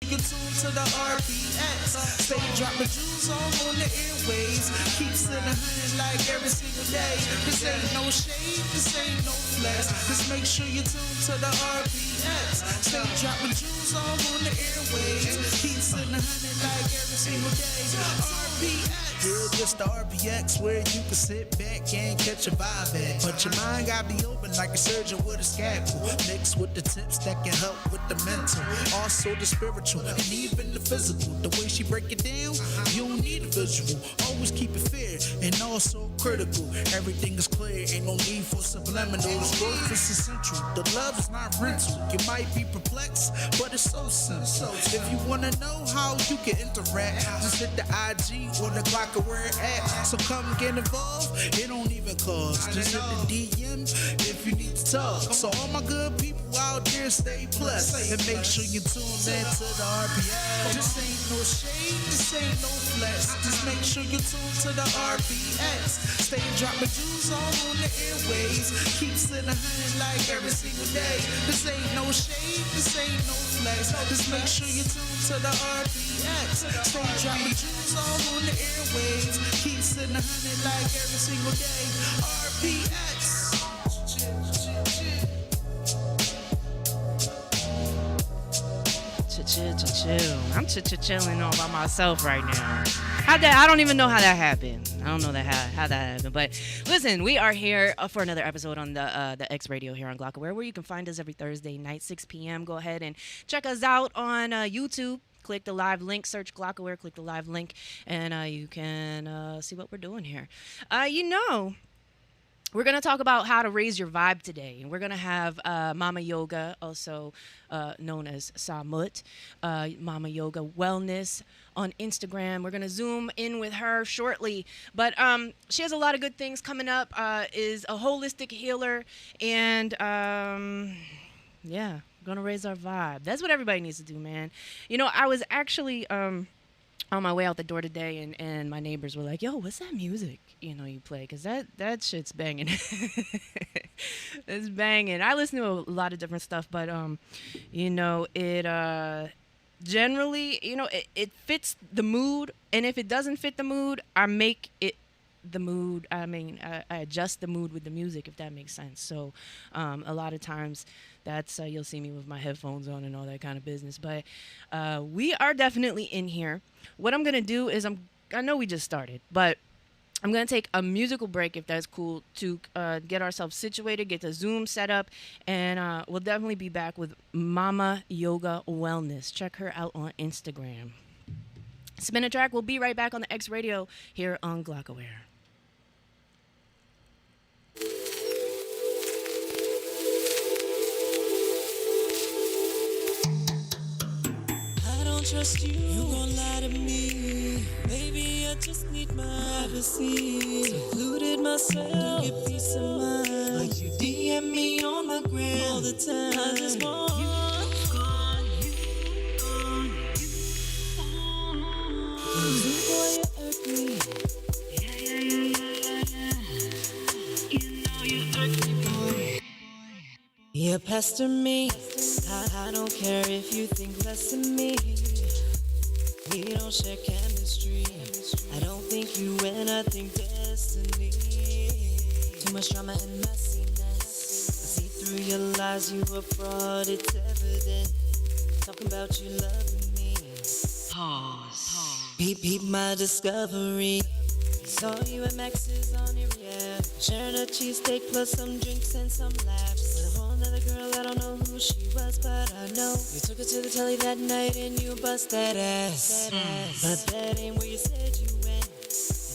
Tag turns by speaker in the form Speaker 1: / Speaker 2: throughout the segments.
Speaker 1: You tune to the RPX. Stay dropping jewels all on the airways. Keep sitting 100 like every single day. This ain't no shade, this ain't no flex. Just make sure you tune to the RPX. Stay dropping jewels all on the airways. Keep sitting 100 like every single day. RPX. Yeah, just the RPX where you can sit back and catch a vibe at. But your mind gotta be open like a surgeon with a scalpel. Mixed with the tips that can help with the mental, also the spiritual, and even the physical. The way she break it down, you don't need a visual. Always keep it fair and also critical. Everything is clear, ain't no need for subliminals. Growth is essential. The love is not rental. You might be perplexed, but it's so simple. If you wanna know how you can interact, just hit the IG or the Glock or where it at. So come get involved. It don't even cost. Just hit the DM if you need to talk. So all my good people out there, stay blessed and make sure you tune in to the RPX. This ain't no shade, this ain't no flex. Just make sure you tune to the RPX. Stay dropping jewels all on the airways. Keep sitting 100 like every single day. This ain't no shade, this ain't no flex. Just make sure you tune to the RPX. Stay dropping jewels all on the airways. Keep sitting 100 like every single day. RPX.
Speaker 2: Chill. I'm chilling all by myself right now. I don't even know how that happened. I don't know how that happened. But listen, we are here for another episode on the X Radio here on Glockaware, where you can find us every Thursday night, 6 p.m. Go ahead and check us out on YouTube. Click the live link, search Glockaware, click the live link, and you can see what we're doing here. We're going to talk about how to raise your vibe today. And we're going to have Mama Yoga, also known as Samut, Mama Yoga Wellness on Instagram. We're going to zoom in with her shortly. But she has a lot of good things coming up, is a holistic healer, and yeah, going to raise our vibe. That's what everybody needs to do, man. You know, I was actually on my way out the door today, and my neighbors were like, yo, what's that music, you play? Because that shit's banging. It's banging. I listen to a lot of different stuff, but, it generally, it fits the mood. And if it doesn't fit the mood, I make it the mood. I adjust the mood with the music, if that makes sense. So a lot of times that's you'll see me with my headphones on and all that kind of business. But we are definitely in here. What I'm going to do is I know we just started, but I'm going to take a musical break, if that's cool, to get ourselves situated, get the Zoom set up, and we'll definitely be back with Mama Yoga Wellness. Check her out on Instagram. Spin a track. We'll be right back on the X Radio here on Glockaware.
Speaker 3: Trust you, you gon' lie to me. Baby, I just need my privacy. Secluded myself to get peace of mind. Like you DM me on the gram all the time. I just want you. Boy, you irk me. Yeah. You know you irk me, boy. You pester me. I don't care if you think less of me. We don't share chemistry. I don't think you and I think destiny. Too much drama and messiness. I see through your lies, you a fraud, it's evident. Talking about you loving me. Pause. Peep my discovery. Saw you at Max's on your yeah. Sharing a cheesesteak plus some drinks and some laughs. With a whole nother girl, I don't know who she was, but I know you took her to the telly that night and you bust that ass. But that ain't where you said you went.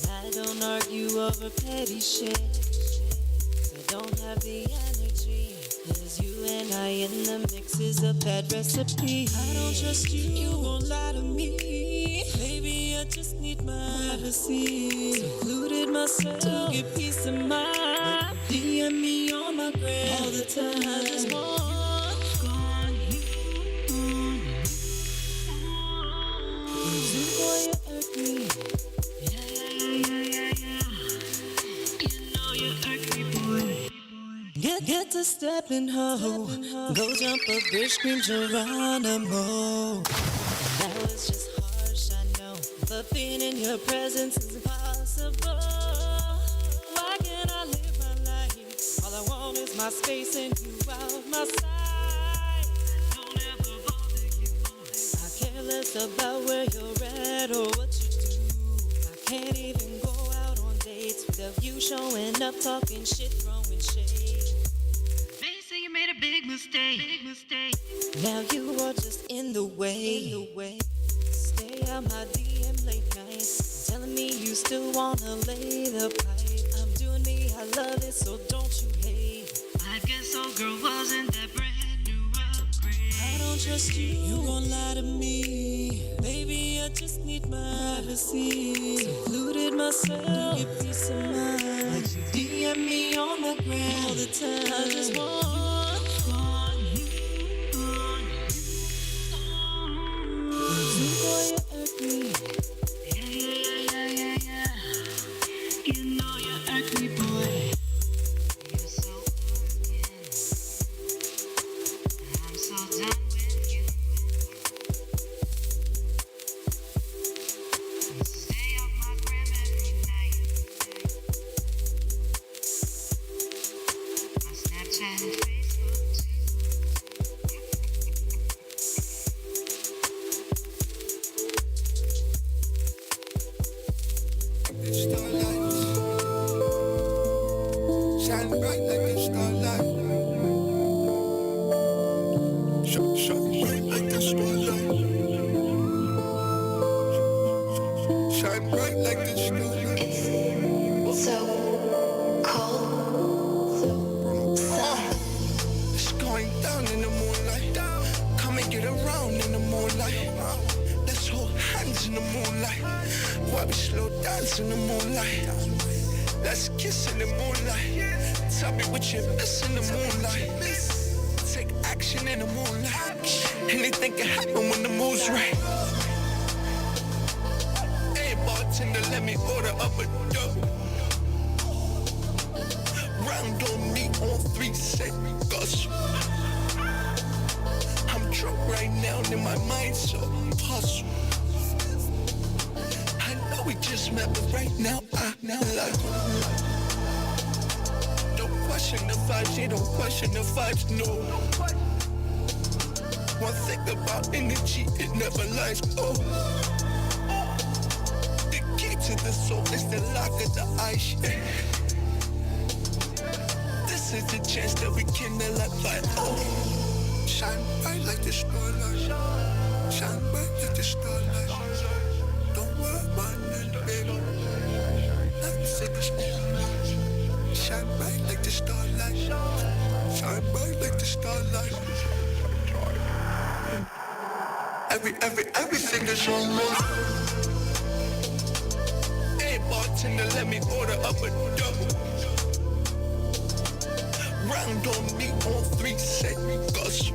Speaker 3: And I don't argue over petty shit. I don't have the energy. Cause you and I in the mix is a bad recipe. I don't trust you, you won't lie to me. Baby, I just need my privacy. Secluded myself to get peace of mind. DM me on my gram all the time. I just want you, boy, you irk me. Yeah. You know you irk me, boy. Get to stepping ho. Go jump a bitch, scream Geronimo. Nothing in your presence is impossible. Why can't I live my life? All I want is my space and you out my sight. Don't ever bother you. I care less about where you're at or what you do. I can't even go out on dates without you showing up, talking shit, throwing shade. They say you made a big mistake. Now you are just in the way. Stay out my DM late night, telling me you still wanna lay the pipe. I'm doing me, I love it, so don't you hate. I guess old girl wasn't that brand new upgrade. I don't trust you, you gon' lie to me. Baby, I just need my privacy. Secluded myself, to get peace of mind. Like you DM me on the ground all the time. I just want you. Boy, you irk me. Yeah. You know you irk me, boy. You're so working. I'm so done with you. You stay off my gram every night. My Snapchat and Facebook too.
Speaker 4: Shine bright like a starlight. Shine bright like a starlight. Shine bright like a starlight.
Speaker 5: So cold.
Speaker 4: It's going down in the moonlight. Come and get around in the moonlight. Let's hold hands in the moonlight. While we slow dance in the moonlight. Let's kiss in the moonlight. Tell me what you miss in the moonlight. Take action in the moonlight. Anything can happen when the mood's right. Hey bartender, let me order up a double. Round on me on 3 seconds. I'm drunk right now and my mind's so puzzled. I know we just met, but right now I like you. Don't question the vibes, they don't question the vibes, no. One thing about energy, it never lies, oh. The key to the soul is the lock of the ice, yeah. This is the chance that we can elevate, oh. Shine bright like the starlight. Shine bright like the starlight. Don't worry about nothing, baby. Nothing sick as moonlight. Shine bright like the starlight. Shine bright like the starlight. Everything is alright. Hey bartender, let me order up a double. Round on me on 3 seconds.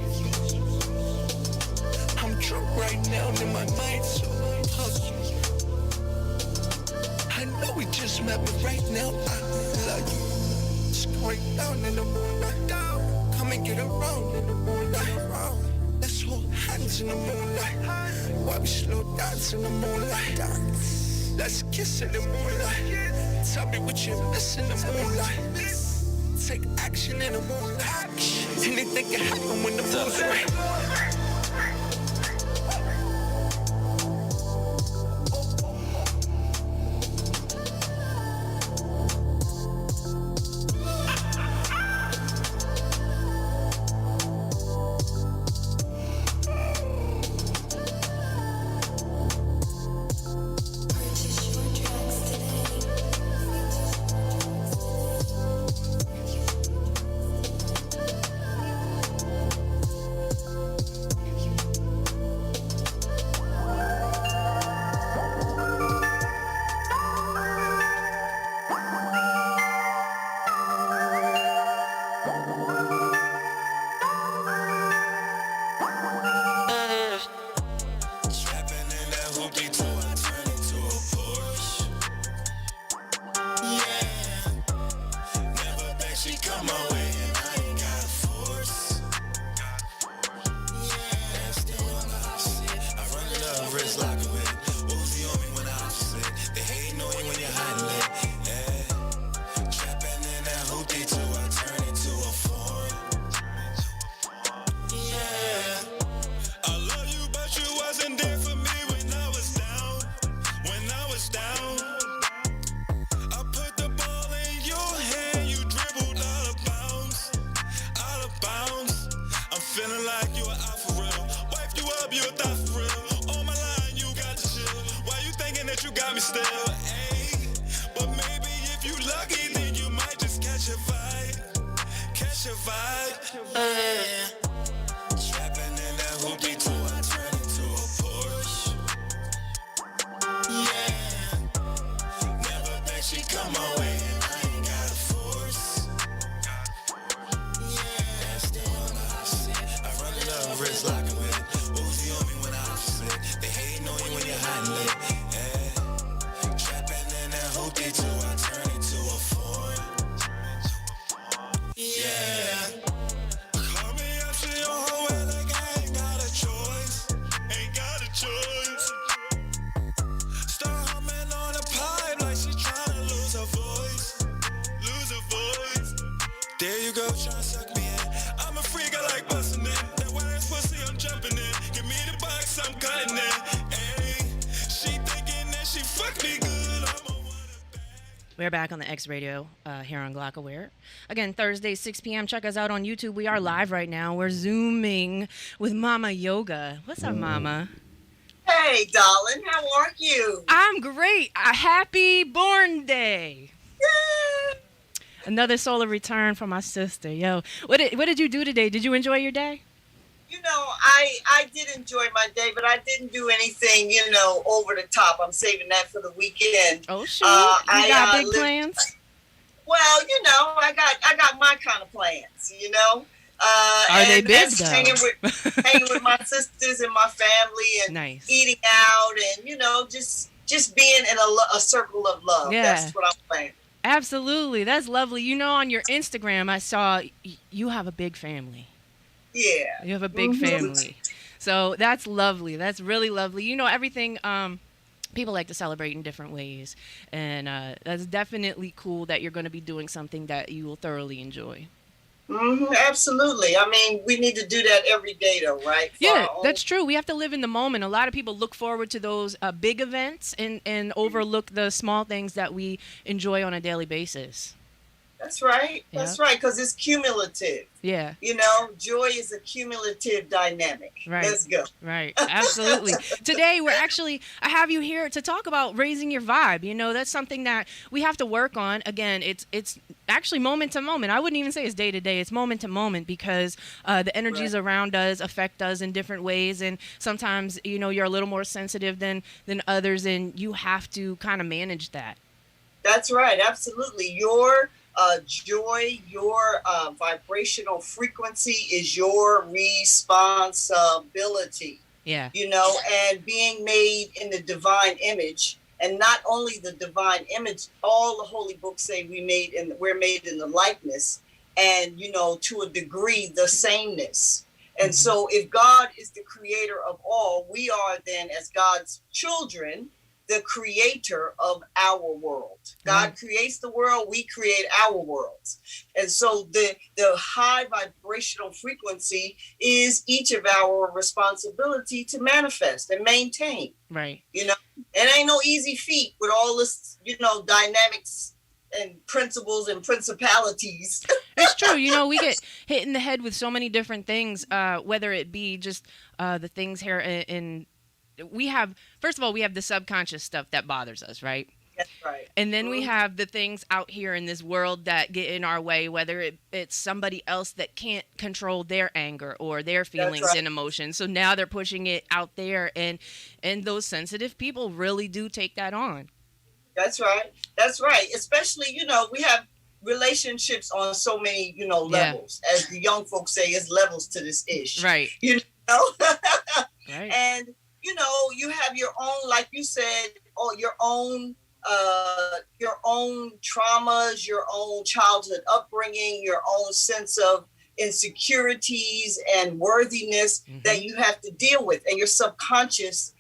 Speaker 4: I'm drunk right now and my mind's so puzzled. I know we just met, but right now I love you. It's going down in the moonlight. Come and get around in the moonlight. Let's hold hands in the moonlight. While we slow dance in the moonlight. Let's kiss in the moonlight. Tell me what you miss in the moonlight. Take action in the moonlight. Anything can happen when the moon's right.
Speaker 6: wrist locker with Uzi on me when I
Speaker 4: got me still, ayy. But maybe if you lucky, then you might just catch a vibe. Catch a vibe. Trapping in that hoopty till I turn into a Porsche. Yeah. Never bet she come my way and I ain't got a force. Yeah. That's the one I said. I run it up, wrist locking with it. Uzi on me when I opposite. They hating on you when you're hiding it. Yeah. Trapping in that hoopty till I turn into a foreign. Yeah. Call me up to your whole way like I ain't got a choice. Ain't got a choice. Start humming on a pipe like she tryna lose her voice. Lose her voice. There you go, tryna suck me in. I'm a freak, I like busting in. That wet ass pussy, I'm jumping in. Give me the box, I'm cutting in. Ayy, she thinking that she fucked me good. I'ma wanna bang.
Speaker 2: We're back on the X Radio here on Glockaware. Again, Thursday, 6 p.m. Check us out on YouTube. We are live right now. We're Zooming with Mama Yoga. What's up, Mama?
Speaker 5: Hey, darling, how are you?
Speaker 2: I'm great. A happy born day.
Speaker 5: Yay!
Speaker 2: Another solar return from my sister. Yo, what did you do today? Did you enjoy your day?
Speaker 5: You know, I did enjoy my day, but I didn't do anything, over the top. I'm saving that for the weekend.
Speaker 2: Oh, sure. You got big plans?
Speaker 5: Well, I got my kind of plans,
Speaker 2: Are they
Speaker 5: and
Speaker 2: big,
Speaker 5: that's
Speaker 2: though?
Speaker 5: hanging with my sisters and my family and
Speaker 2: Nice.
Speaker 5: eating out and, just being in a circle of love.
Speaker 2: Yeah.
Speaker 5: That's what I'm saying.
Speaker 2: Absolutely. That's lovely. On your Instagram, I saw you have a big family.
Speaker 5: Yeah.
Speaker 2: You have a big family. So that's lovely. That's really lovely. Everything, people like to celebrate in different ways. And that's definitely cool that you're going to be doing something that you will thoroughly enjoy.
Speaker 5: Absolutely. I mean, we need to do that every day, though, right?
Speaker 2: Yeah, that's true. We have to live in the moment. A lot of people look forward to those big events and overlook the small things that we enjoy on a daily basis.
Speaker 5: That's right.
Speaker 2: Yeah.
Speaker 5: That's right, because it's cumulative.
Speaker 2: Yeah.
Speaker 5: Joy is a cumulative dynamic.
Speaker 2: Right.
Speaker 5: Let's go.
Speaker 2: Right. Absolutely. Today, I have you here to talk about raising your vibe. That's something that we have to work on. Again, it's actually moment to moment. I wouldn't even say it's day to day. It's moment to moment because the energies around us affect us in different ways. And sometimes, you're a little more sensitive than others, and you have to kind of manage that.
Speaker 5: That's right. Absolutely. Your joy, your vibrational frequency is your responsibility.
Speaker 2: Yeah.
Speaker 5: And being made in the divine image, and not only the divine image, all the holy books say we're made in the likeness, and to a degree the sameness. And so if God is the creator of all, we are then, as God's children, the creator of our world. God creates the world, we create our worlds. And so the high vibrational frequency is each of our responsibility to manifest and maintain.
Speaker 2: Right.
Speaker 5: It ain't no easy feat with all this, dynamics and principles and principalities.
Speaker 2: It's true. We get hit in the head with so many different things, whether it be just the things here in we have the subconscious stuff that bothers us, right?
Speaker 5: That's right.
Speaker 2: And then we have the things out here in this world that get in our way, whether it's somebody else that can't control their anger or their feelings and emotions. So now they're pushing it out there, and those sensitive people really do take that on.
Speaker 5: That's right. That's right. Especially, we have relationships on so many, levels. As the young folks say, it's levels to this ish.
Speaker 2: Right. Right.
Speaker 5: And you have your own, like you said, your own traumas, your own childhood upbringing, your own sense of insecurities and worthiness that you have to deal with, and your subconscious,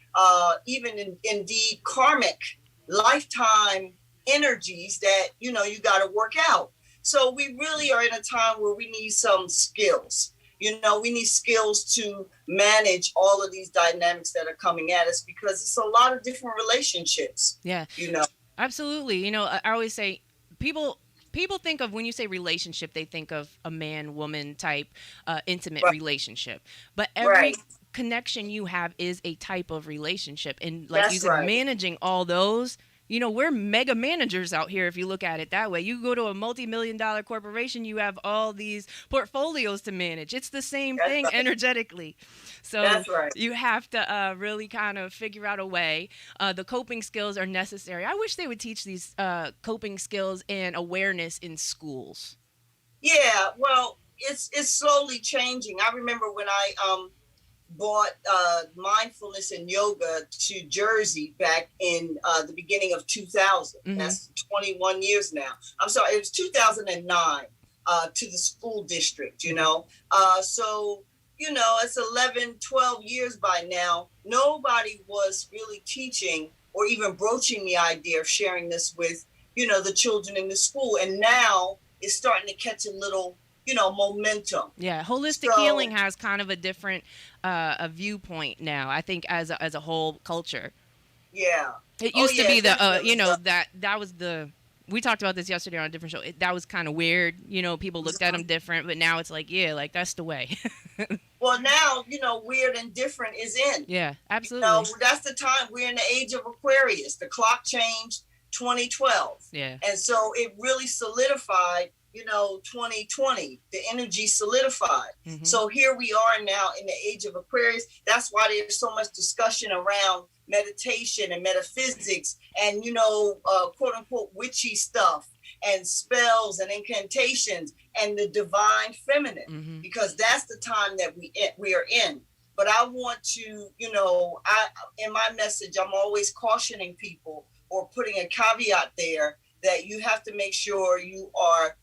Speaker 5: even indeed karmic lifetime energies that you got to work out. So we really are in a time where we need some skills. We need skills to manage all of these dynamics that are coming at us, because it's a lot of different relationships.
Speaker 2: Yeah. Absolutely. I always say people think of, when you say relationship, they think of a man-woman type intimate relationship. But every connection you have is a type of relationship. And like
Speaker 5: That's
Speaker 2: you said,
Speaker 5: right.
Speaker 2: managing all those, you know, we're mega managers out here if you look at it that way. You go to a multi-million-dollar corporation, you have all these portfolios to manage. It's the same
Speaker 5: That's
Speaker 2: thing
Speaker 5: right.
Speaker 2: energetically. So
Speaker 5: That's right.
Speaker 2: you have to really kind of figure out a way. The coping skills are necessary. I wish they would teach these coping skills and awareness in schools.
Speaker 5: Yeah, well, it's slowly changing. I remember when I brought mindfulness and yoga to Jersey back in the beginning of 2000.
Speaker 2: Mhm.
Speaker 5: That's 21 years now. I'm sorry, it was 2009 to the school district, you know. So, you know, it's 11, 12 years by now. Nobody was really teaching or even broaching the idea of sharing this with, you know, the children in the school. And now it's starting to catch a little, you know, momentum.
Speaker 2: Yeah, holistic
Speaker 5: So-
Speaker 2: healing has kind of a different a viewpoint now. I think as a whole culture,
Speaker 5: Yeah.
Speaker 2: it
Speaker 5: Oh,
Speaker 2: used to
Speaker 5: yeah,
Speaker 2: be the
Speaker 5: definitely.
Speaker 2: you know that was the we talked about this yesterday on a different show. That was kind of weird. You know, people looked at them different, but now it's like, yeah, like that's the way.
Speaker 5: Well, now, you know, weird and different is in.
Speaker 2: Yeah,
Speaker 5: You
Speaker 2: absolutely.
Speaker 5: know, that's the time we're in the age of Aquarius. The clock changed 2012.
Speaker 2: Yeah.
Speaker 5: And so it really solidified, you know, 2020. The energy solidified.
Speaker 2: Mhm.
Speaker 5: So here we are now in the age of Aquarius. That's why there's so much discussion around meditation and metaphysics and, you know, quote unquote witchy stuff and spells and incantations and the divine feminine,
Speaker 2: Mhm.
Speaker 5: because that's the time that we are in. But I want to, you know, in my message, I'm always cautioning people or putting a caveat there that you have to make sure you are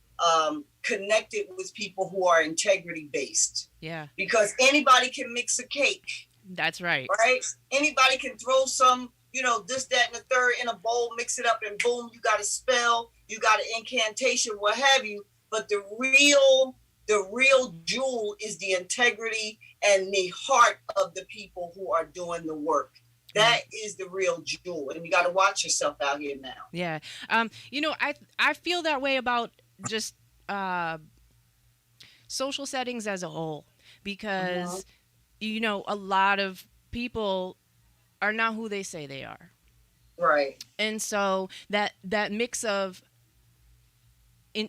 Speaker 5: connected with people who are integrity based,
Speaker 2: Yeah,
Speaker 5: because anybody can mix a cake,
Speaker 2: that's right.
Speaker 5: right? Anybody can throw some, you know, this, that, and the third in a bowl, mix it up, and boom, you got a spell, you got an incantation, what have you. But the real jewel is the integrity and the heart of the people who are doing the work. That is the real jewel, and you got to watch yourself out here now.
Speaker 2: Yeah. You know, I feel that way about just social settings as a whole, because you know, a lot of people are not who they say they are.
Speaker 5: Right.
Speaker 2: And so that mix of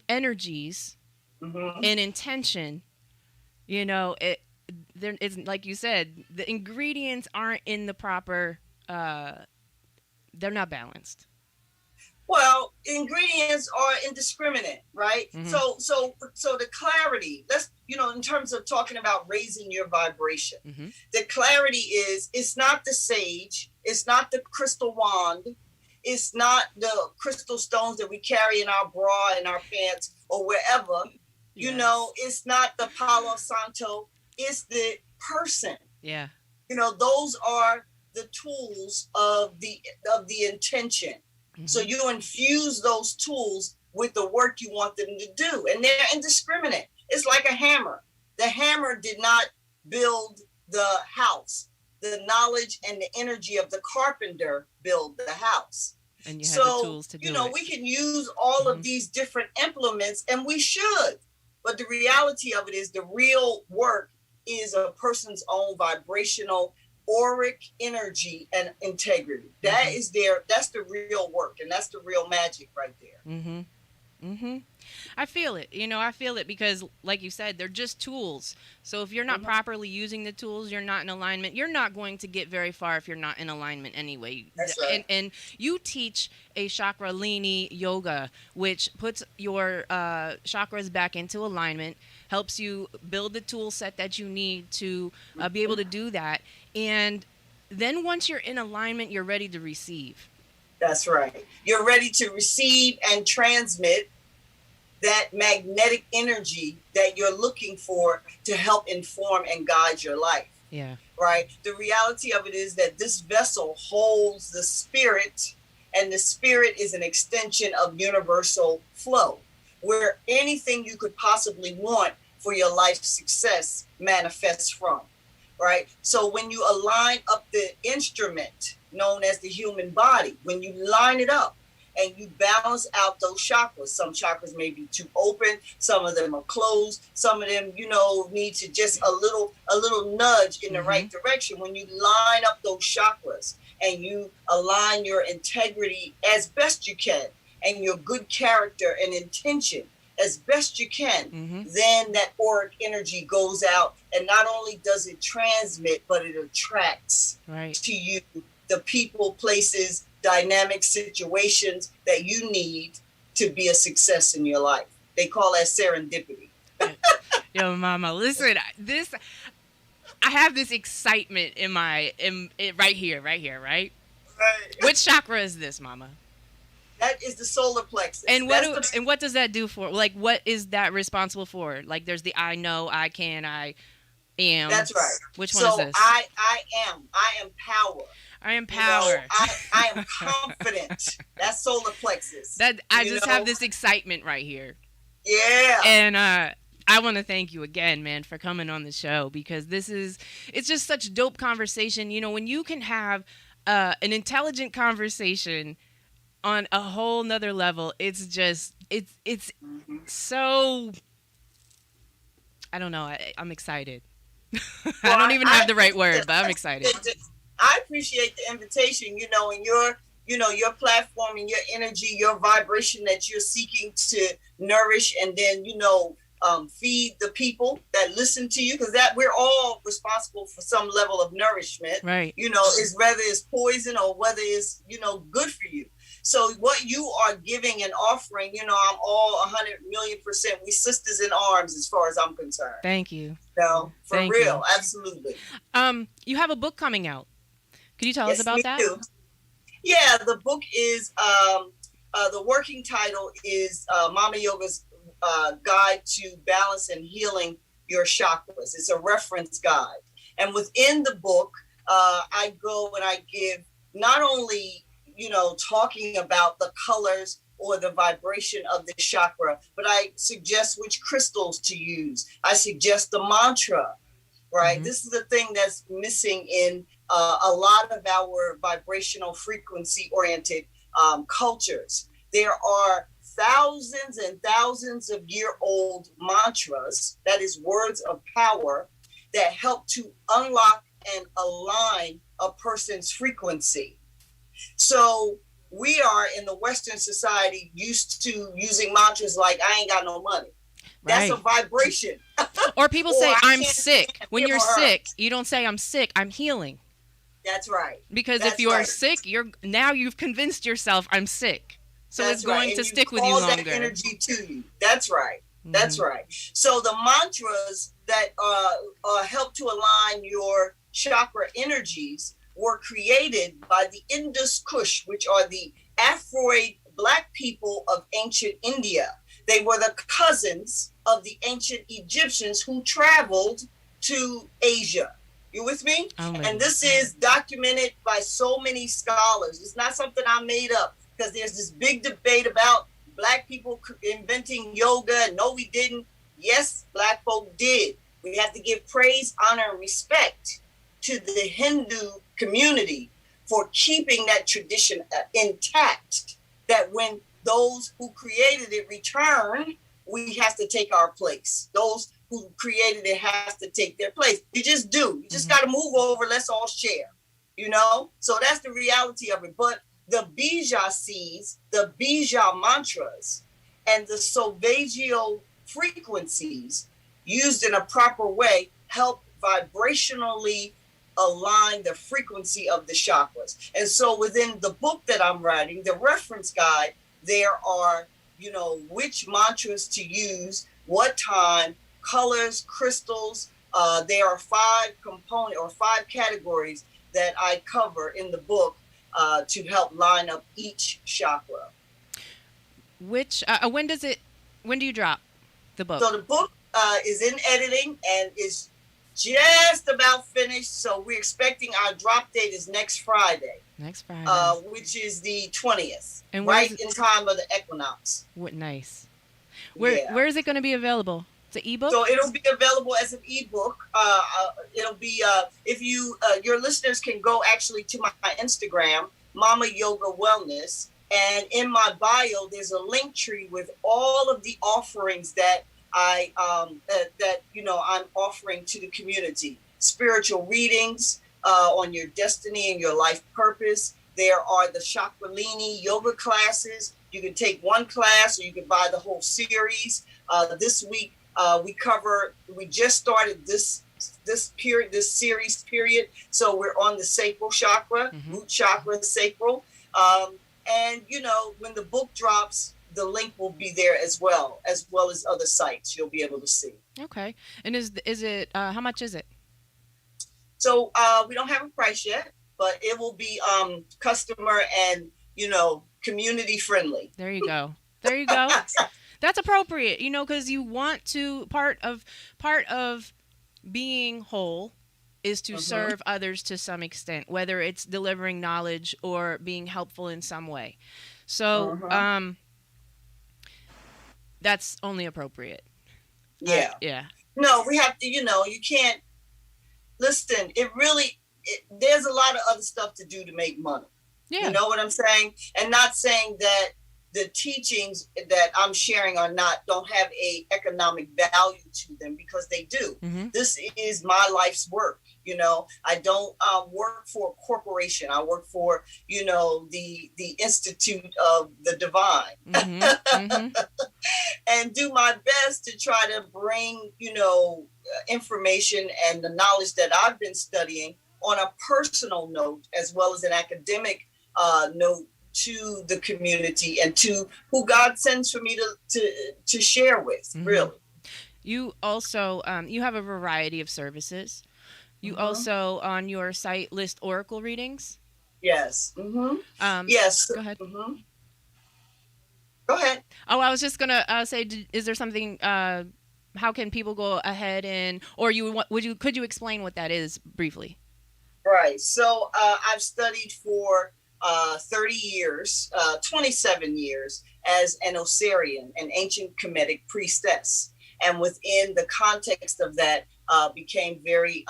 Speaker 2: energies
Speaker 5: Mm-hmm.
Speaker 2: and intention, you know, there is, like you said, the ingredients aren't in the proper they're not balanced.
Speaker 5: Well, ingredients are indiscriminate, right?
Speaker 2: Mhm.
Speaker 5: So the clarity, let's, you know, in terms of talking about raising your vibration,
Speaker 2: Mhm.
Speaker 5: the clarity is, it's not the sage, it's not the crystal wand, it's not the crystal stones that we carry in our bra, in our pants, or wherever. You
Speaker 2: Yes.
Speaker 5: know, it's not the Palo Santo, it's the person.
Speaker 2: Yeah.
Speaker 5: You know, those are the tools of the intention.
Speaker 2: Mhm.
Speaker 5: So you infuse those tools with the work you want them to do, and they're indiscriminate. It's like a hammer. The hammer did not build the house. The knowledge and the energy of the carpenter build the house.
Speaker 2: And you have
Speaker 5: So,
Speaker 2: the tools to do
Speaker 5: you know,
Speaker 2: it.
Speaker 5: we can use all
Speaker 2: Mhm.
Speaker 5: of these different implements, and we should. But the reality of it is, the real work is a person's own vibrational auric energy and integrity. That
Speaker 2: Mhm.
Speaker 5: is that's the real work, and that's the real magic right there.
Speaker 2: Mm-hmm. Mm-hmm. I feel it. You know, I feel it because, like you said, they're just tools. So if you're not
Speaker 5: Mhm.
Speaker 2: properly using the tools, you're not in alignment. You're not going to get very far if you're not in alignment anyway.
Speaker 5: That's right.
Speaker 2: And you teach a chakralini yoga, which puts your chakras back into alignment, helps you build the tool set that you need to be able to do that. And then once you're in alignment, you're ready to receive.
Speaker 5: That's right. You're ready to receive and transmit that magnetic energy that you're looking for to help inform and guide your life,
Speaker 2: Yeah.
Speaker 5: right? The reality of it is that this vessel holds the spirit, and the spirit is an extension of universal flow, where anything you could possibly want for your life success manifests from, right? So when you align up the instrument known as the human body, when you line it up, and you balance out those chakras. Some chakras may be too open, some of them are closed, some of them, need to just a little nudge in the right direction. When you line up those chakras and you align your integrity as best you can and your good character and intention as best you can, then that auric energy goes out, and not only does it transmit, but it attracts to you the people, places, dynamic situations that you need to be a success in your life. They call that serendipity.
Speaker 2: Yo, mama, listen, I have this excitement right here, right?
Speaker 5: Right.
Speaker 2: Which chakra is this, mama?
Speaker 5: That is the solar plexus.
Speaker 2: And what does that do for? Like, what is that responsible for? Like, there's the I know, I can, I am.
Speaker 5: That's right.
Speaker 2: Which one is this?
Speaker 5: I am power.
Speaker 2: I am power.
Speaker 5: I am confident. That's solar plexus.
Speaker 2: I just have this excitement right here.
Speaker 5: Yeah.
Speaker 2: And I want to thank you again, man, for coming on the show, because it's just such dope conversation. When you can have an intelligent conversation on a whole nother level, it's so, I don't know. I'm excited. I don't even have the right word, but I'm excited.
Speaker 5: I appreciate the invitation, and your platform and your energy, your vibration that you're seeking to nourish and then, feed the people that listen to you, because that we're all responsible for some level of nourishment,
Speaker 2: right?
Speaker 5: Is whether it's poison or whether it's, good for you. So what you are giving and offering, I'm all 100,000,000%. We sisters in arms as far as I'm concerned.
Speaker 2: Thank you.
Speaker 5: For
Speaker 2: Thank
Speaker 5: real,
Speaker 2: you.
Speaker 5: absolutely.
Speaker 2: You have a book coming out. Could you tell us about that?
Speaker 5: Do. Yeah, the book is, the working title is Mama Yoga's Guide to Balance and Healing Your Chakras. It's a reference guide. And within the book, I go and I give not only, talking about the colors or the vibration of the chakra, but I suggest which crystals to use. I suggest the mantra, right? This is the thing that's missing in a lot of our vibrational frequency oriented cultures. There are thousands and thousands of year-old mantras, that is words of power, that help to unlock and align a person's frequency. So we are in the Western society used to using mantras like, I ain't got no money. That's a vibration.
Speaker 2: Or people say, I'm sick. When you're sick, you don't say, I'm sick, I'm healing.
Speaker 5: That's right.
Speaker 2: Because if you are sick, you've convinced yourself, I'm sick. So it's going to stick with you longer.
Speaker 5: That energy to you. That's right. That's right. So the mantras that help to align your chakra energies were created by the Indus Kush, which are the Afroid Black people of ancient India. They were the cousins of the ancient Egyptians who traveled to Asia. You with me? And this is documented by so many scholars. It's not something I made up, because there's this big debate about Black people inventing yoga. No, we didn't. Yes, Black folk did. We have to give praise, honor, and respect to the Hindu community for keeping that tradition intact, that when those who created it return, we have to take our place. Those who created it have to take their place. You just do. You just got to move over. Let's all share, So that's the reality of it. But the Bija seeds, the Bija mantras, and the Solfeggio frequencies used in a proper way help vibrationally align the frequency of the chakras. And so within the book that I'm writing, the reference guide, there are, which mantras to use, what time, colors, crystals. There are 5 categories that I cover in the book to help line up each chakra.
Speaker 2: Which, when do you drop the book?
Speaker 5: So the book is in editing and is just about finished. So we're expecting our drop date is next Friday. Which is the 20th, and right in time of the equinox.
Speaker 2: What nice. Where is it going to be available? It's an ebook?
Speaker 5: So it'll be available as an ebook. It'll be, if you, your listeners can go actually to my Instagram, Mama Yoga Wellness, And in my bio, there's a link tree with all of the offerings that I'm offering to the community. Spiritual readings on your destiny and your life purpose. There are the Chakralini yoga classes. You can take one class or you can buy the whole series. This week we just started this series period. So we're on the Sacral Chakra, root chakra, sacral. And when the book drops, the link will be there as well as other sites you'll be able to see.
Speaker 2: Okay. And is it how much is it?
Speaker 5: So we don't have a price yet, but it will be customer and community friendly.
Speaker 2: There you go. There you go. That's appropriate, because you want to part of being whole is to serve others to some extent, whether it's delivering knowledge or being helpful in some way. So that's only appropriate.
Speaker 5: Yeah.
Speaker 2: Yeah.
Speaker 5: No, we have to, you can't listen. There's a lot of other stuff to do to make money.
Speaker 2: Yeah.
Speaker 5: You know what I'm saying? And not saying that the teachings that I'm sharing don't have a economic value to them, because they do. This is my life's work. I don't work for a corporation. I work for, the Institute of the Divine, and do my best to try to bring, information and the knowledge that I've been studying on a personal note, as well as an academic note, to the community and to who God sends for me to share with. Really.
Speaker 2: You also you have a variety of services. You also on your site list oracle readings.
Speaker 5: Yes. Yes.
Speaker 2: Go ahead.
Speaker 5: Go ahead.
Speaker 2: Oh, I was just gonna say, is there something? How can people go ahead and, or could you explain what that is briefly?
Speaker 5: Right. So I've studied for 30 years, 27 years as an Osirian, an ancient Kemetic priestess. And within the context of that, became very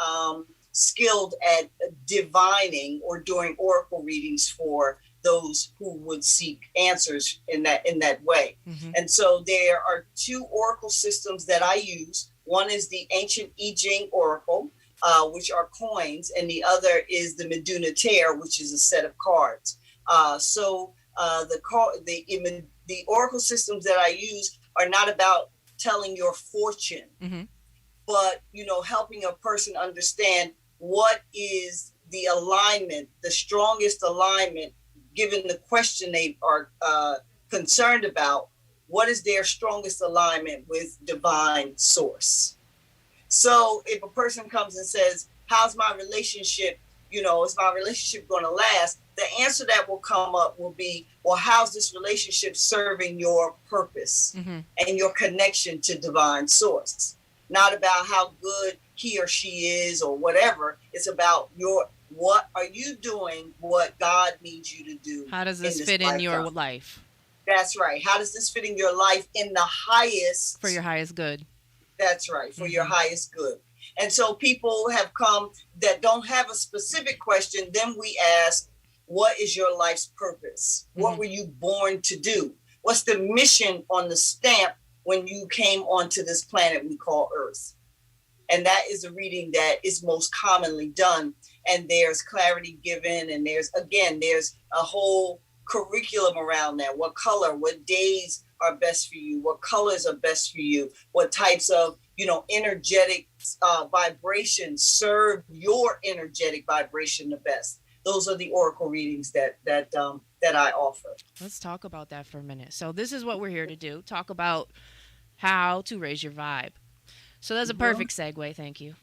Speaker 5: skilled at divining or doing oracle readings for those who would seek answers in that way. And so there are two oracle systems that I use. One is the ancient I Ching oracle, which are coins, and the other is the Meduna Tear, which is a set of cards. So the oracle systems that I use are not about telling your fortune, but helping a person understand what is the alignment, the strongest alignment, given the question they are concerned about. What is their strongest alignment with divine source? So if a person comes and says, how's my relationship? Is my relationship going to last? The answer that will come up will be, well, how's this relationship serving your purpose and your connection to divine source? Not about how good he or she is or whatever. It's about what are you doing, what God needs you to do.
Speaker 2: How does this fit in your life?
Speaker 5: That's right. How does this fit in your life in the highest?
Speaker 2: For your highest good.
Speaker 5: That's right. For your highest good. And so people have come that don't have a specific question. Then we ask, what is your life's purpose? What were you born to do? What's the mission on the stamp when you came onto this planet we call Earth? And that is a reading that is most commonly done. And there's clarity given. And there's a whole curriculum around that. What color, what days are best for you? What colors are best for you? What types of, energetic vibrations serve your energetic vibration the best? Those are the oracle readings that I offer.
Speaker 2: Let's talk about that for a minute. So this is what we're here to do. Talk about how to raise your vibe. So that's a perfect segue. Thank you.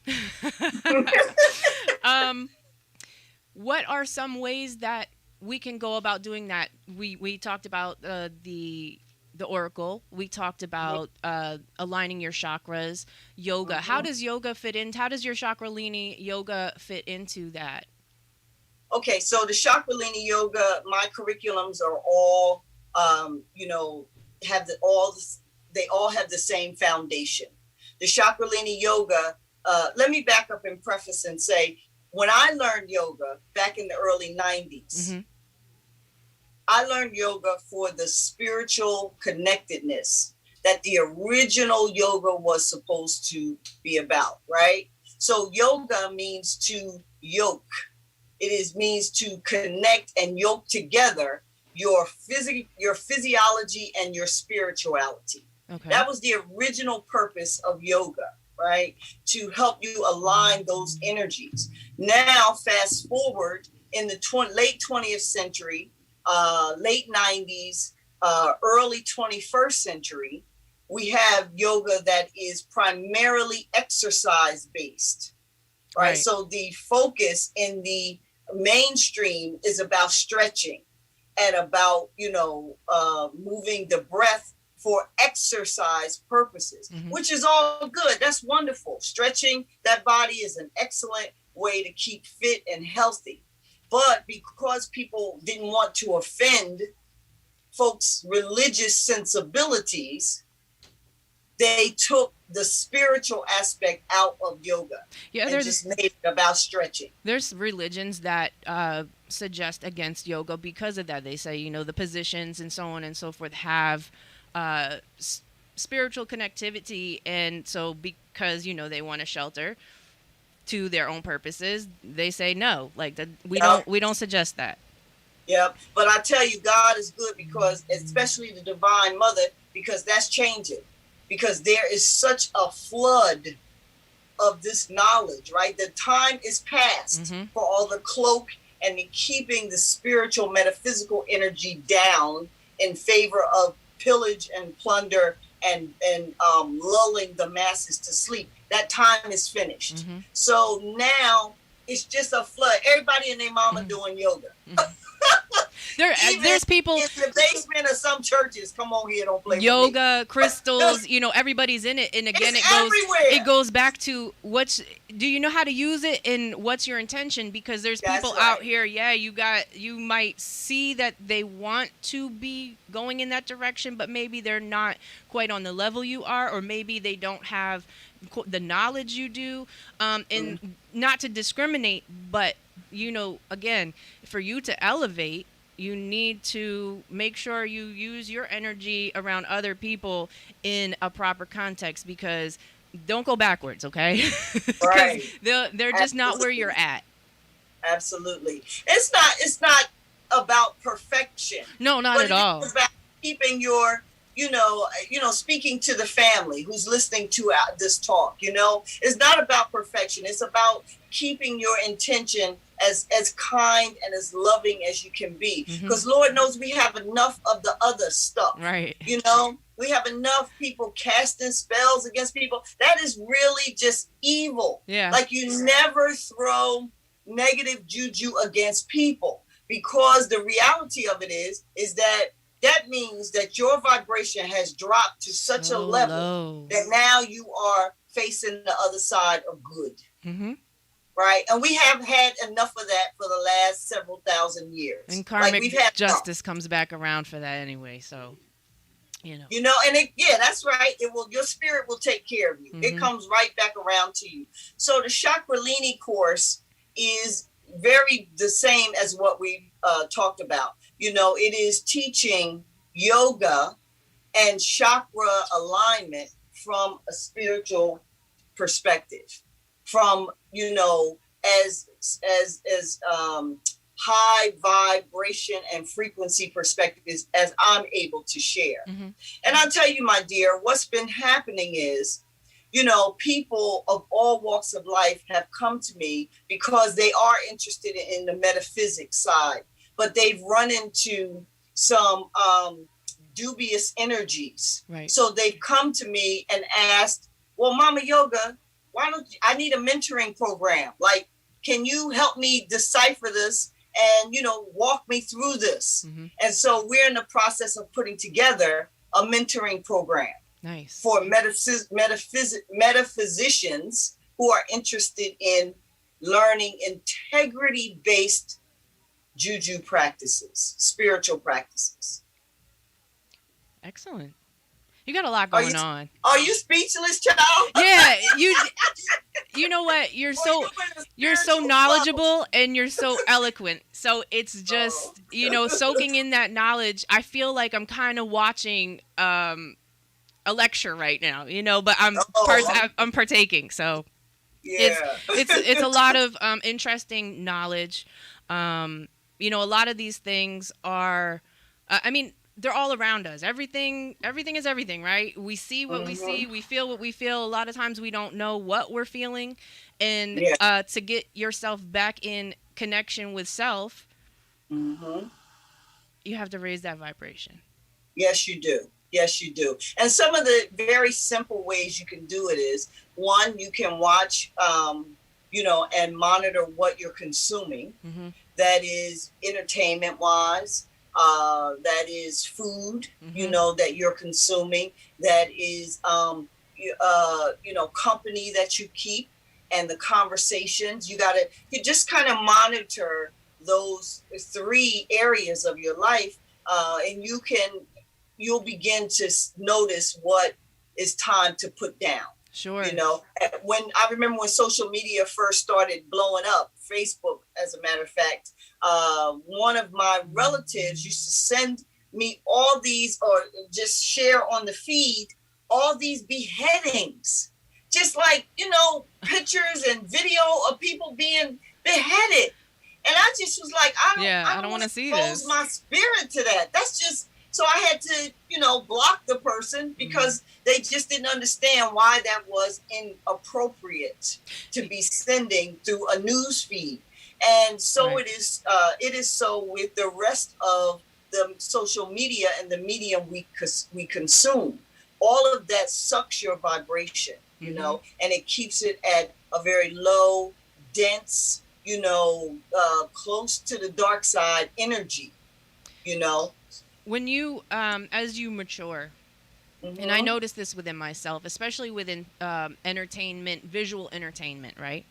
Speaker 2: What are some ways that we can go about doing that? We talked about the oracle. We talked about aligning your chakras, yoga. How does yoga fit in? How does your Chakralini yoga fit into that?
Speaker 5: Okay, so the Chakralini yoga, my curriculums are all, they all have the same foundation. The Chakralini yoga, let me back up and preface and say, when I learned yoga back in the early 90s, I learned yoga for the spiritual connectedness that the original yoga was supposed to be about, right? So yoga means to yoke. Means to connect and yoke together your physiology and your spirituality.
Speaker 2: Okay.
Speaker 5: That was the original purpose of yoga, right? To help you align those energies. Now, fast forward in the late 20th century, late 90s, early 21st century, we have yoga that is primarily exercise based, right? So the focus in the mainstream is about stretching and about, moving the breath for exercise purposes, which is all good. That's wonderful. Stretching that body is an excellent way to keep fit and healthy. But because people didn't want to offend folks' religious sensibilities, they took the spiritual aspect out of yoga and just made it about stretching.
Speaker 2: There's religions that suggest against yoga because of that. They say, the positions and so on and so forth have spiritual connectivity. And so because, they want to shelter to their own purposes, they say no, like we don't suggest that.
Speaker 5: Yeah, but I tell you, God is good because, especially the Divine Mother, because that's changing. Because there is such a flood of this knowledge, right? The time is past for all the cloak and the keeping the spiritual metaphysical energy down in favor of pillage and plunder and lulling the masses to sleep. That time is finished. So now it's just a flood. Everybody and their mama doing yoga.
Speaker 2: There's people
Speaker 5: in the basement of some churches. Come on here, don't play
Speaker 2: yoga,
Speaker 5: with me.
Speaker 2: crystals. Everybody's in it, and again, it goes back to do you know how to use it, and what's your intention? Because there's people out here. Yeah, you might see that they want to be going in that direction, but maybe they're not quite on the level you are, or maybe they don't have the knowledge you do. And not to discriminate, but again, for you to elevate, you need to make sure you use your energy around other people in a proper context, because don't go backwards, okay?
Speaker 5: Right.
Speaker 2: They're just not where you're at.
Speaker 5: Absolutely. It's not about perfection.
Speaker 2: No, not at all.
Speaker 5: It's about keeping your, speaking to the family who's listening to this talk, it's not about perfection. It's about keeping your intention as kind and as loving as you can be. Because Lord knows we have enough of the other stuff.
Speaker 2: Right.
Speaker 5: We have enough people casting spells against people. That is really just evil.
Speaker 2: Yeah.
Speaker 5: Like, you never throw negative juju against people, because the reality of it is that means that your vibration has dropped to such a level
Speaker 2: low
Speaker 5: that now you are facing the other side of good. Right? And we have had enough of that for the last several thousand years.
Speaker 2: And karmic justice comes back around for that anyway, so, and
Speaker 5: that's right. Your spirit will take care of you. It comes right back around to you. So the Chakralini course is very the same as what we talked about. It is teaching yoga and chakra alignment from a spiritual perspective, from as high vibration and frequency perspective as I'm able to share. And I'll tell you, my dear, what's been happening is, people of all walks of life have come to me because they are interested in the metaphysics side, but they've run into some dubious energies.
Speaker 2: Right.
Speaker 5: So they've come to me and asked, well, Mama Yoga, I need a mentoring program. Like, can you help me decipher this and, walk me through this? And so we're in the process of putting together a mentoring program.
Speaker 2: Nice.
Speaker 5: For metaphysicians who are interested in learning integrity-based juju practices, spiritual practices.
Speaker 2: Excellent. You got a lot going on.
Speaker 5: Are you speechless, child?
Speaker 2: Yeah, you know what? You're so knowledgeable and you're so eloquent. So it's just, soaking in that knowledge. I feel like I'm kind of watching a lecture right now, but I'm partaking. So
Speaker 5: yeah.
Speaker 2: it's a lot of interesting knowledge. A lot of these things are they're all around us. Everything is everything, right? We see what we see, we feel what we feel. A lot of times we don't know what we're feeling. And to get yourself back in connection with self, you have to raise that vibration.
Speaker 5: Yes, you do. Yes, you do. And some of the very simple ways you can do it is, one, you can watch, and monitor what you're consuming. That is entertainment-wise. That is food, that you're consuming. That is, company that you keep and the conversations. You just kind of monitor those 3 areas of your life, and you'll begin to notice what is time to put down.
Speaker 2: Sure.
Speaker 5: When I remember when social media first started blowing up, Facebook, as a matter of fact, one of my relatives used to send me all these, or just share on the feed, all these beheadings, just like, pictures and video of people being beheaded. And I just was like, I don't want to
Speaker 2: see
Speaker 5: expose my spirit to that. That's just, so I had to, block the person because they just didn't understand why that was inappropriate to be sending through a news feed. And so it is so with the rest of the social media and the medium we consume. All of that sucks your vibration, and it keeps it at a very low, dense, close to the dark side energy,
Speaker 2: When you, as you mature, and I notice this within myself, especially within entertainment, visual entertainment, right?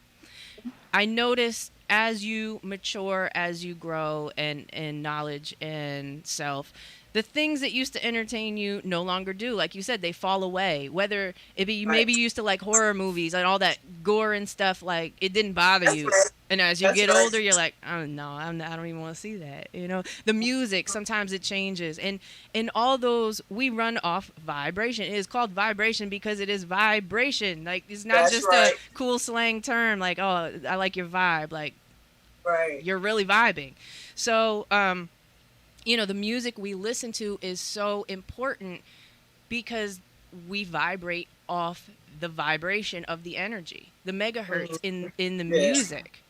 Speaker 2: I notice as you mature, as you grow in knowledge and self, the things that used to entertain you no longer do. Like you said, they fall away. Whether it be maybe you used to like horror movies and all that gore and stuff, like it didn't bother you. Right. And as you get older, you're like, oh no, I don't even want to see that. The music, sometimes it changes. And in all those, we run off vibration. It is called vibration because it is vibration. Like it's not just a cool slang term. Like, oh, I like your vibe. Like, you're really vibing. So, the music we listen to is so important because we vibrate off the vibration of the energy, the megahertz in the music.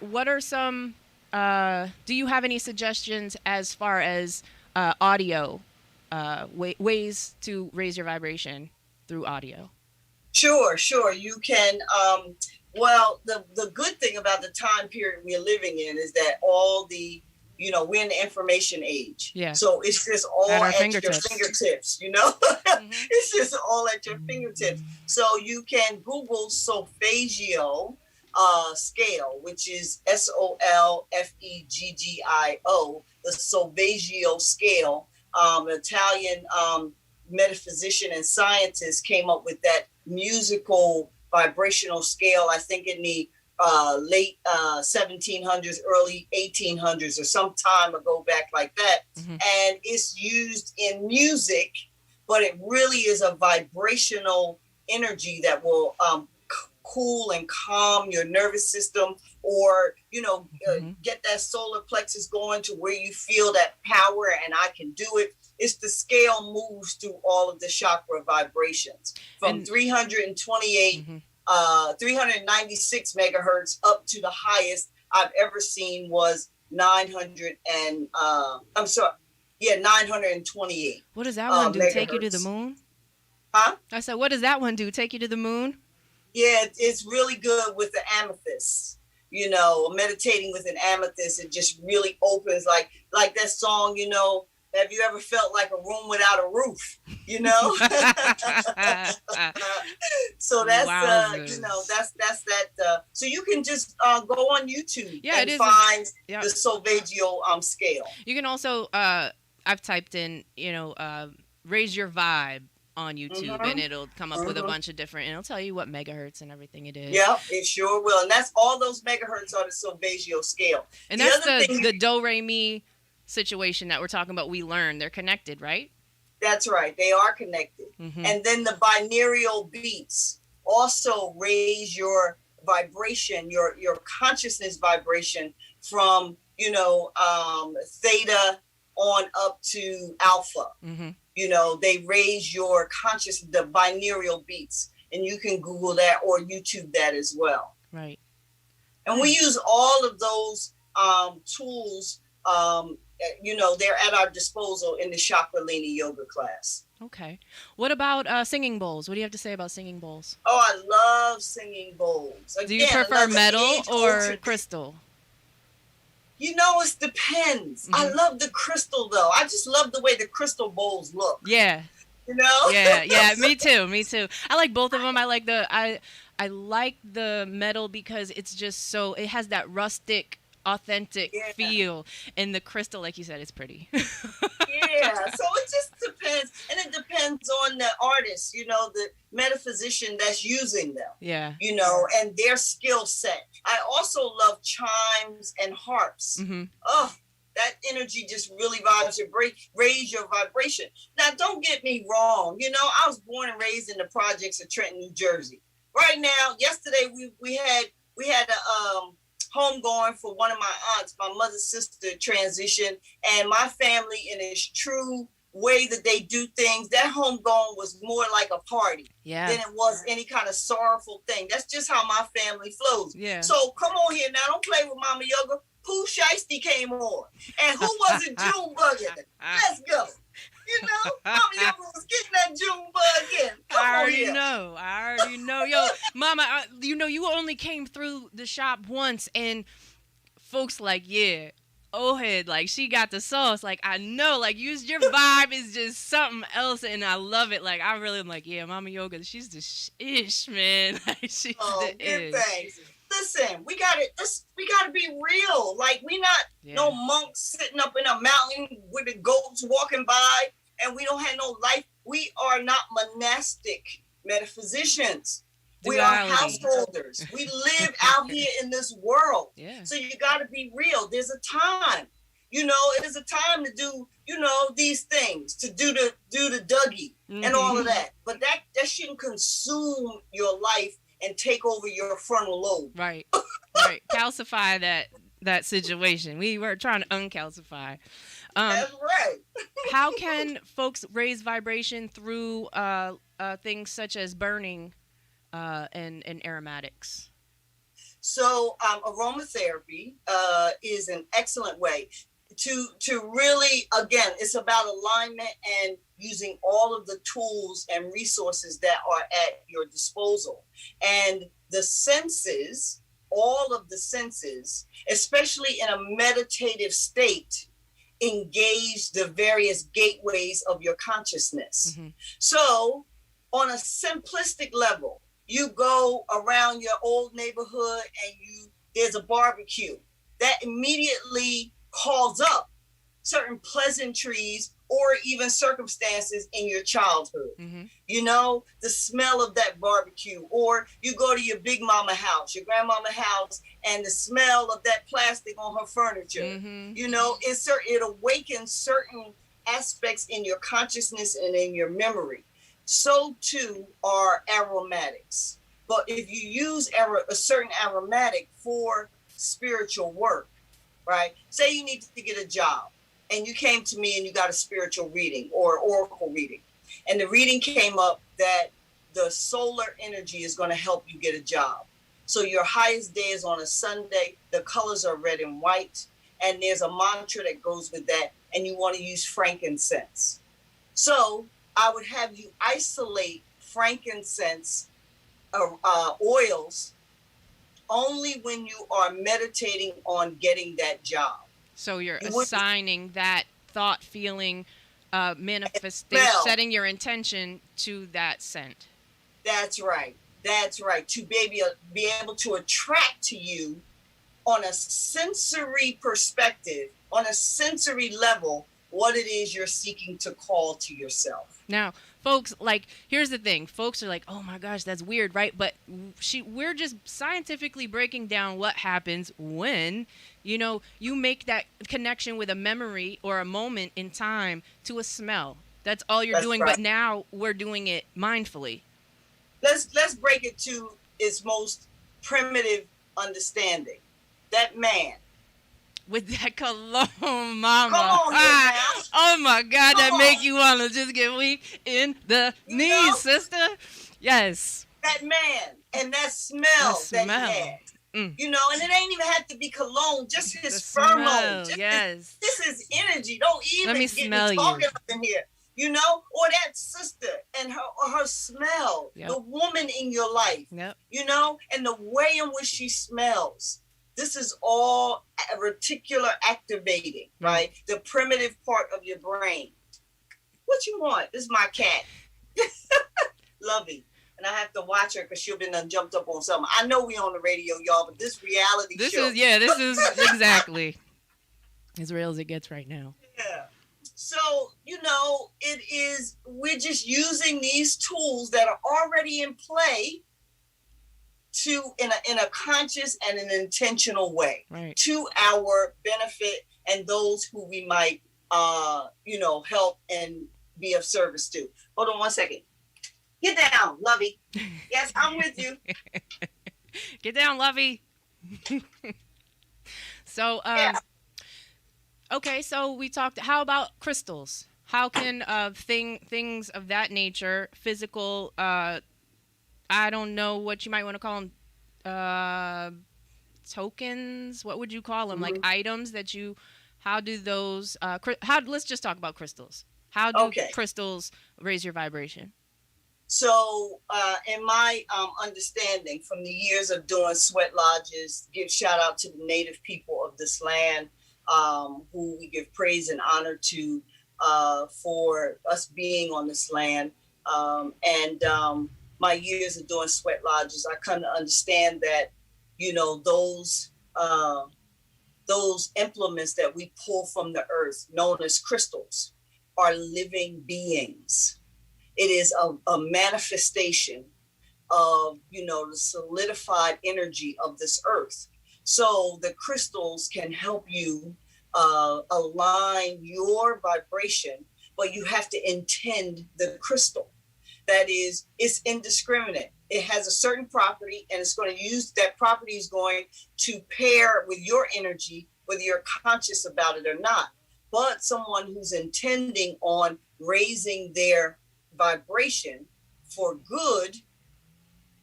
Speaker 2: What are some, do you have any suggestions as far as audio, ways to raise your vibration through audio?
Speaker 5: Sure. You can, the good thing about the time period we're living in is that all the, we're in the information age. Yeah. So it's just all at your fingertips, It's just all at your fingertips. So you can Google solfeggio scale, which is SOLFEGGIO, the solfeggio scale. Italian metaphysician and scientist came up with that musical vibrational scale, I think in the late 1700s, early 1800s, or some time ago back like that. And it's used in music, but it really is a vibrational energy that will cool and calm your nervous system, or get that solar plexus going to where you feel that power and I can do it. It's the scale moves through all of the chakra vibrations from 328 396 megahertz up to the highest I've ever seen was 928.
Speaker 2: What does that one do? Megahertz. Take you to the moon?
Speaker 5: Huh?
Speaker 2: I said, what does that one do? Take you to the moon?
Speaker 5: Yeah, it's really good with the amethyst. Meditating with an amethyst, it just really opens like that song, have you ever felt like a room without a roof? So that's that's that. So you can just go on YouTube and find the solfeggio scale.
Speaker 2: You can also I've typed in raise your vibe on YouTube, and it'll come up with a
Speaker 5: Mhm.
Speaker 2: bunch of different, and it'll tell you what megahertz and everything it is.
Speaker 5: Yep, it sure will. And that's all those megahertz on the solfeggio scale.
Speaker 2: And
Speaker 5: The
Speaker 2: that's
Speaker 5: other thing
Speaker 2: the do re mi situation that we're talking about. We learn they're connected, right?
Speaker 5: That's right. They are connected.
Speaker 2: Mm-hmm.
Speaker 5: And then the binaural beats also raise your vibration, your consciousness vibration from, theta on up to alpha.
Speaker 2: Mm-hmm.
Speaker 5: They raise your the binaural beats. And you can Google that or YouTube that as well.
Speaker 2: Right.
Speaker 5: And we use all of those tools, they're at our disposal in the Chakralini yoga class.
Speaker 2: Okay. What about singing bowls? What do you have to say about singing bowls?
Speaker 5: Oh, I love singing bowls.
Speaker 2: Do you prefer metal or crystal?
Speaker 5: It depends.
Speaker 2: Mm-hmm.
Speaker 5: I love the crystal, though. I just love the way the crystal bowls look.
Speaker 2: Yeah. Yeah, me too. I like both of them. I like the metal because it's just so, it has that rustic, authentic feel, and the crystal, like you said, is pretty.
Speaker 5: Yeah, so it just depends, and it depends on the artist, the metaphysician that's using them.
Speaker 2: Yeah.
Speaker 5: And their skill set. I also love chimes and harps.
Speaker 2: Mm-hmm.
Speaker 5: Oh, that energy just really raise your vibration. Now, don't get me wrong. I was born and raised in the projects of Trenton, New Jersey. Right now, yesterday we had a home going for one of my aunts, my mother's sister, transition, and my family, in its true way that they do things, that home going was more like a party than it was any kind of sorrowful thing. That's just how my family flows.
Speaker 2: Yeah.
Speaker 5: So come on here now, don't play with Mama Yoga. Pooh Shiesty came on, and who was it? June bugging. Let's go. Mama Yoga was getting that June bug in.
Speaker 2: I already know. Yo, Mama, you only came through the shop once, and folks like, yeah, Ohead, like, she got the sauce. Like, I know, like, your vibe is just something else, and I love it. Like, I really am like, yeah, Mama Yoga, she's the ish, man. Like, she's the ish.
Speaker 5: Thanks. Listen, we gotta be real. Like, we not no monks sitting up in a mountain with the goats walking by, and we don't have no life. We are not monastic metaphysicians. We are householders. We live out here in this world.
Speaker 2: Yeah.
Speaker 5: So you got to be real. There's a time. It is a time to do, these things, to do the Dougie and all of that. But that shouldn't consume your life and take over your frontal lobe.
Speaker 2: Right. Calcify that situation. We were trying to uncalcify.
Speaker 5: That's right.
Speaker 2: How can folks raise vibration through things such as burning and aromatics?
Speaker 5: So aromatherapy is an excellent way to really, again, it's about alignment and using all of the tools and resources that are at your disposal. And the senses, all of the senses, especially in a meditative state, engage the various gateways of your consciousness. Mm-hmm. So on a simplistic level, you go around your old neighborhood and there's a barbecue that immediately calls up certain pleasantries or even circumstances in your childhood. Mm-hmm. The smell of that barbecue, or you go to your big mama house, your grandmama house, and the smell of that plastic on her furniture. Mm-hmm. It awakens certain aspects in your consciousness and in your memory. So too are aromatics. But if you use a certain aromatic for spiritual work, right? Say you need to get a job and you came to me and you got a spiritual reading or oracle reading. And the reading came up that the solar energy is going to help you get a job. So your highest day is on a Sunday. The colors are red and white. And there's a mantra that goes with that. And you want to use frankincense. So I would have you isolate frankincense oils only when you are meditating on getting that job.
Speaker 2: So you're assigning that thought, feeling, manifestation, setting your intention to that scent.
Speaker 5: That's right. To be able to attract to you on a sensory perspective, on a sensory level, what it is you're seeking to call to yourself.
Speaker 2: Now, folks, like, here's the thing. Folks are like, oh my gosh, that's weird, right? But we're just scientifically breaking down what happens when, you know, you make that connection with a memory or a moment in time to a smell. That's all you're doing. Right. But now we're doing it mindfully.
Speaker 5: Let's break it to its most primitive understanding. That man.
Speaker 2: With that cologne, mama.
Speaker 5: Come on,
Speaker 2: oh my God, that make you want to just get weak in the knees, sister. Yes.
Speaker 5: That man and that smell that he had. You know, and it ain't even have to be cologne, just his pheromone.
Speaker 2: Yes.
Speaker 5: This is energy. Don't even
Speaker 2: Let me
Speaker 5: get
Speaker 2: smell
Speaker 5: me talking up in here. You know, or that sister and her smell, the woman in your life, you know, and the way in which she smells. This is all reticular activating, right? The primitive part of your brain. What you want? This is my cat. Lovey. And I have to watch her because she'll be done jumped up on something. I know we on the radio, y'all, but this reality show.
Speaker 2: This is exactly as real as it gets right now.
Speaker 5: Yeah. So, you know, we're just using these tools that are already in play in a conscious and an intentional way,
Speaker 2: right, to
Speaker 5: our benefit and those who we might, you know, help and be of service to. Hold on one second. Get down, Lovey. Yes, I'm with you.
Speaker 2: Get down, Lovey. So, okay, so we talked. How about crystals? How can things of that nature, physical, I don't know what you might want to call them, tokens? What would you call them? Like items that you? How do those? Let's just talk about crystals. How do crystals raise your vibration?
Speaker 5: So, in my understanding from the years of doing sweat lodges, give shout out to the native people of this land, who we give praise and honor to for us being on this land. My years of doing sweat lodges, I come to understand that, you know, those implements that we pull from the earth, known as crystals, are living beings. It is a manifestation of, you know, the solidified energy of this earth. So the crystals can help you align your vibration, but you have to intend the crystal. That is, it's indiscriminate. It has a certain property, and it's going to use that property is going to pair with your energy, whether you're conscious about it or not. But someone who's intending on raising their vibration for good,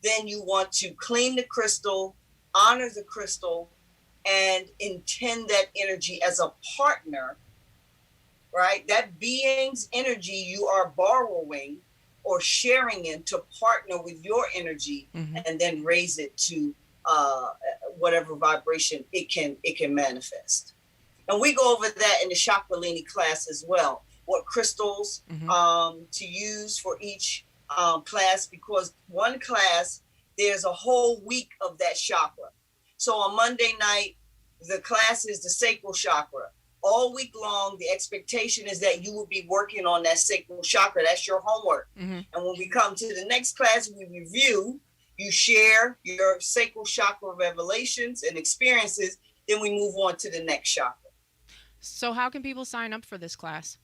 Speaker 5: then you want to clean the crystal, honor the crystal, and intend that energy as a partner, right? That being's energy you are borrowing or sharing in to partner with your energy, and then raise it to whatever vibration it can manifest. And we go over that in the Chakralini class as well. What crystals to use for each class, because one class, there's a whole week of that chakra. So on Monday night, the class is the Sacral Chakra. All week long, the expectation is that you will be working on that Sacral Chakra. That's your homework. And when we come to the next class, we review, you share your Sacral Chakra revelations and experiences, then we move on to the next chakra.
Speaker 2: So how can people sign up for this class?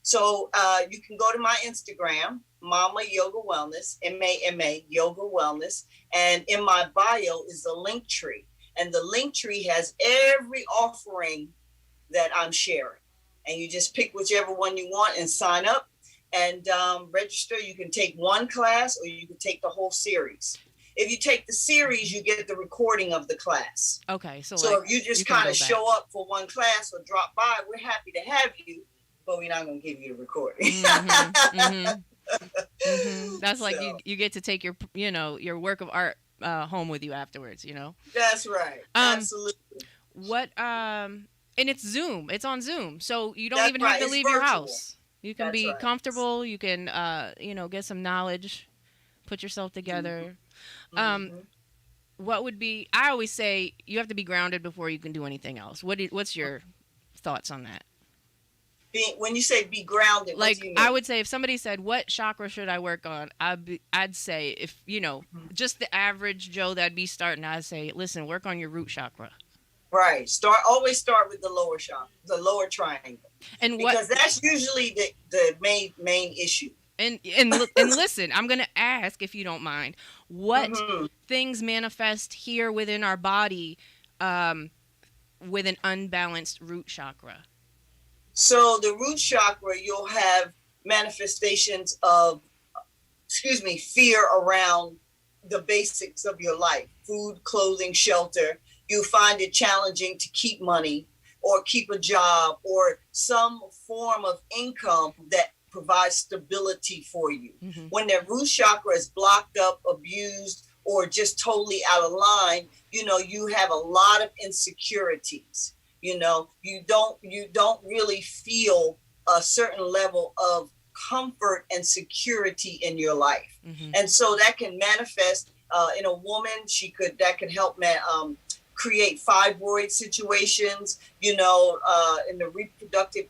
Speaker 5: So you can go to my Instagram, Mama Yoga Wellness, MAMA Yoga Wellness. And in my bio is the link tree. And the link tree has every offering that I'm sharing. And you just pick whichever one you want and sign up and register. You can take one class or you can take the whole series. If you take the series, you get the recording of the class.
Speaker 2: Okay. So
Speaker 5: like, if you just kind of show up for one class or drop by, we're happy to have you, but we're not going to give you the recording.
Speaker 2: That's like you get to take your work of art home with you afterwards, you know?
Speaker 5: That's right. Absolutely.
Speaker 2: And it's Zoom. It's on Zoom. So you don't even have to leave your house. You can be comfortable. You can, get some knowledge, put yourself together. What would be, I always say you have to be grounded before you can do anything else. What's your thoughts on that?
Speaker 5: When you say be grounded, what do you
Speaker 2: Like
Speaker 5: mean?
Speaker 2: I would say if somebody said, what chakra should I work on? I'd say, if, just the average Joe that'd be starting, I'd say, listen, work on your root chakra.
Speaker 5: Right. Always start with the lower chakra, the lower triangle.
Speaker 2: And
Speaker 5: because that's usually the main issue.
Speaker 2: And listen, I'm gonna ask, if you don't mind, what things manifest here within our body with an unbalanced root chakra?
Speaker 5: So the root chakra, you'll have manifestations of, fear around the basics of your life: food, clothing, shelter. You find it challenging to keep money or keep a job or some form of income that provides stability for you. When that root chakra is blocked up, abused, or just totally out of line, you have a lot of insecurities. You don't really feel a certain level of comfort and security in your life. And so that can manifest in a woman. That can help create fibroid situations, in the reproductive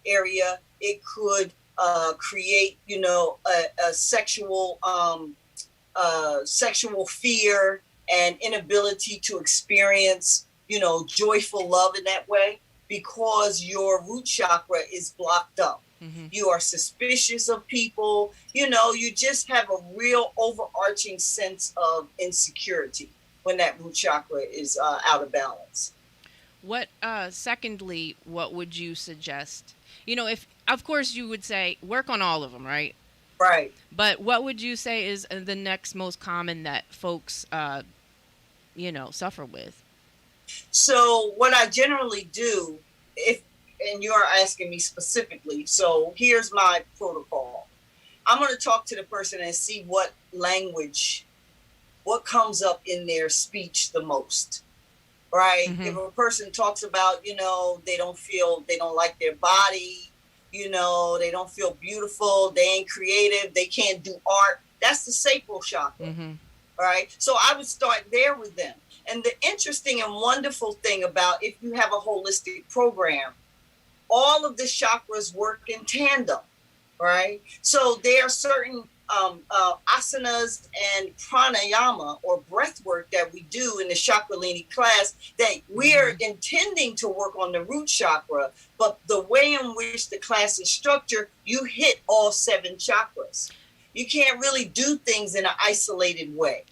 Speaker 5: area. It could create, a sexual fear and inability to experience, joyful love in that way, because your root chakra is blocked up. You are suspicious of people, you just have a real overarching sense of insecurity when that root chakra is out of balance.
Speaker 2: Secondly, what would you suggest? If, of course, you would say work on all of them, right?
Speaker 5: Right.
Speaker 2: But what would you say is the next most common that folks, suffer with?
Speaker 5: So what I generally do, and you're asking me specifically, so here's my protocol. I'm going to talk to the person and see what comes up in their speech the most, right? If a person talks about, they don't like their body, they don't feel beautiful, they ain't creative, they can't do art, that's the sacral chakra, right? So I would start there with them. And the interesting and wonderful thing about, if you have a holistic program, all of the chakras work in tandem, right? So there are certain asanas and pranayama, or breath work, that we do in the Chakralini class that we're intending to work on the root chakra, but the way in which the class is structured, you hit all 7 chakras. You can't really do things in an isolated way.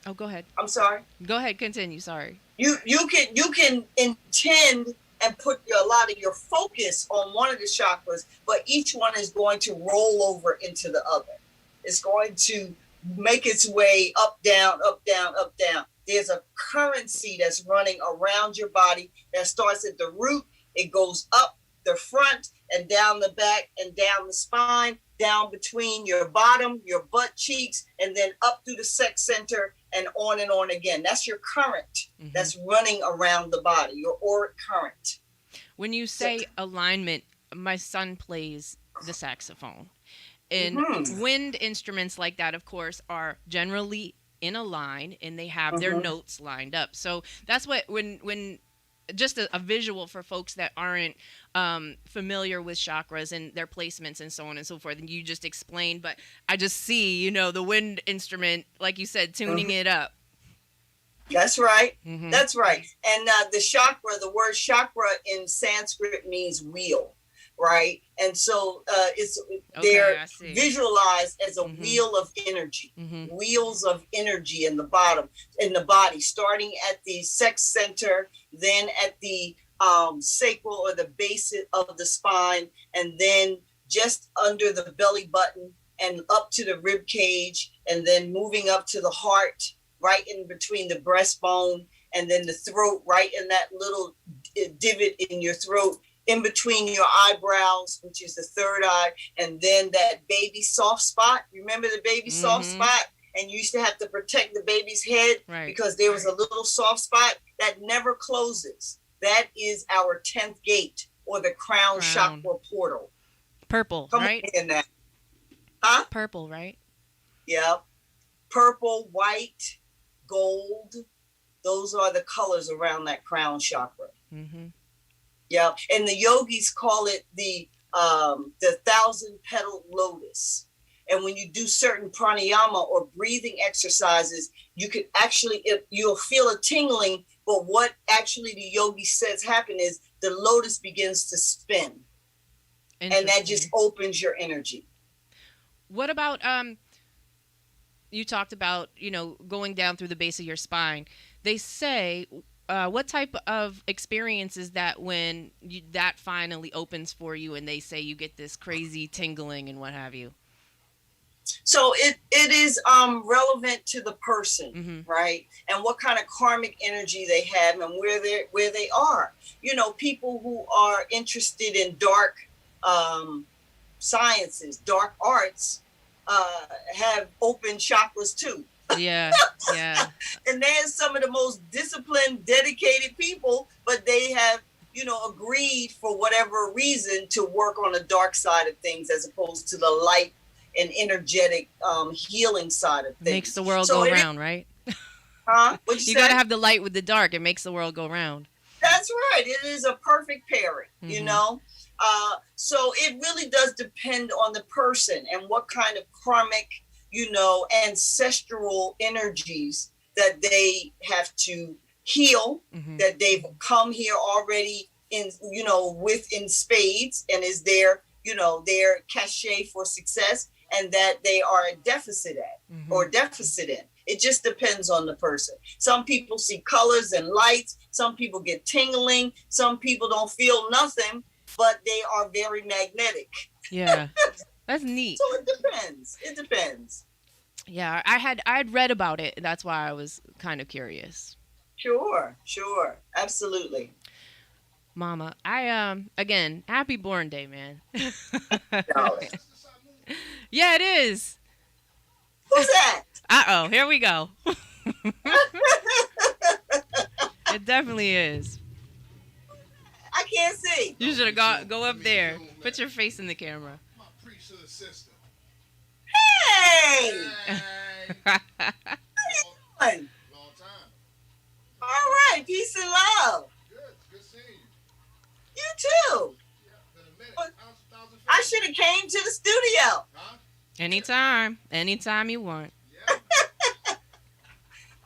Speaker 2: Oh, go ahead.
Speaker 5: I'm sorry.
Speaker 2: Go ahead. Continue. Sorry.
Speaker 5: You can intend and put a lot of your focus on one of the chakras, but each one is going to roll over into the other. It's going to make its way up, down, up, down, up, down. There's a currency that's running around your body that starts at the root. It goes up the front and down the back and down the spine, down between your bottom, your butt cheeks, and then up through the sex center and on again. That's your current that's running around the body, your auric current. When you say
Speaker 2: alignment, my son plays the saxophone. And wind instruments like that, of course, are generally in a line and they have their notes lined up. So that's what, when just a visual for folks that aren't familiar with chakras and their placements and so on and so forth. And you just explained, but I just see, the wind instrument, like you said, tuning it up.
Speaker 5: That's right. That's right. And the chakra, the word chakra in Sanskrit means wheel, right? And so they're visualized as a wheel of energy, wheels of energy in the body, starting at the sex center, then at the sacral, or the base of the spine, and then just under the belly button and up to the rib cage, and then moving up to the heart, right in between the breastbone, and then the throat, right in that little divot in your throat, in between your eyebrows, which is the third eye, and then that baby soft spot. Remember the baby soft spot? And you used to have to protect the baby's head because there was a little soft spot that never closes. That is our 10th gate, or the crown chakra portal.
Speaker 2: Purple, right?
Speaker 5: In that. Huh?
Speaker 2: Purple, right?
Speaker 5: Yeah. Purple, white, gold. Those are the colors around that crown chakra. Yeah, and the yogis call it the 1,000 petal lotus. And when you do certain pranayama or breathing exercises, you could actually, you'll feel a tingling. But what actually the yogi says happen is the lotus begins to spin, and that just opens your energy.
Speaker 2: What about you talked about, going down through the base of your spine. They say, what type of experience is that when that finally opens for you and they say you get this crazy tingling and what have you?
Speaker 5: So it is relevant to the person,
Speaker 2: Mm-hmm.
Speaker 5: right? And what kind of karmic energy they have and where they are. People who are interested in dark sciences, dark arts, have open chakras too.
Speaker 2: Yeah, yeah.
Speaker 5: And they're some of the most disciplined, dedicated people, but they have, agreed for whatever reason to work on the dark side of things as opposed to the light and energetic healing side of things.
Speaker 2: Makes the world go round, right?
Speaker 5: Huh? What'd you say?
Speaker 2: You gotta have the light with the dark. It makes the world go round.
Speaker 5: That's right. It is a perfect pairing, So it really does depend on the person and what kind of karmic, ancestral energies that they have to heal, that they've come here already in spades, and is their cachet for success, and that they are a deficit at or deficit in. It just depends on the person. Some people see colors and lights. Some people get tingling. Some people don't feel nothing, but they are very magnetic.
Speaker 2: Yeah, that's neat.
Speaker 5: So it depends. It depends.
Speaker 2: Yeah, I had read about it. That's why I was kind of curious.
Speaker 5: Sure, absolutely.
Speaker 2: Mama, I again, happy born day, man. Yeah, it is.
Speaker 5: Who's that?
Speaker 2: Uh-oh, here we go. It definitely is.
Speaker 5: I can't see.
Speaker 2: You should go up there. Put your face in the camera.
Speaker 6: My priesthood sister.
Speaker 5: Hey! How you doing?
Speaker 6: Long time.
Speaker 5: All right, peace and love.
Speaker 6: Good seeing you.
Speaker 5: You too.
Speaker 6: Yeah, been a minute. How's it
Speaker 5: I should have came to the studio.
Speaker 6: Huh?
Speaker 2: Anytime you want.
Speaker 6: Yeah.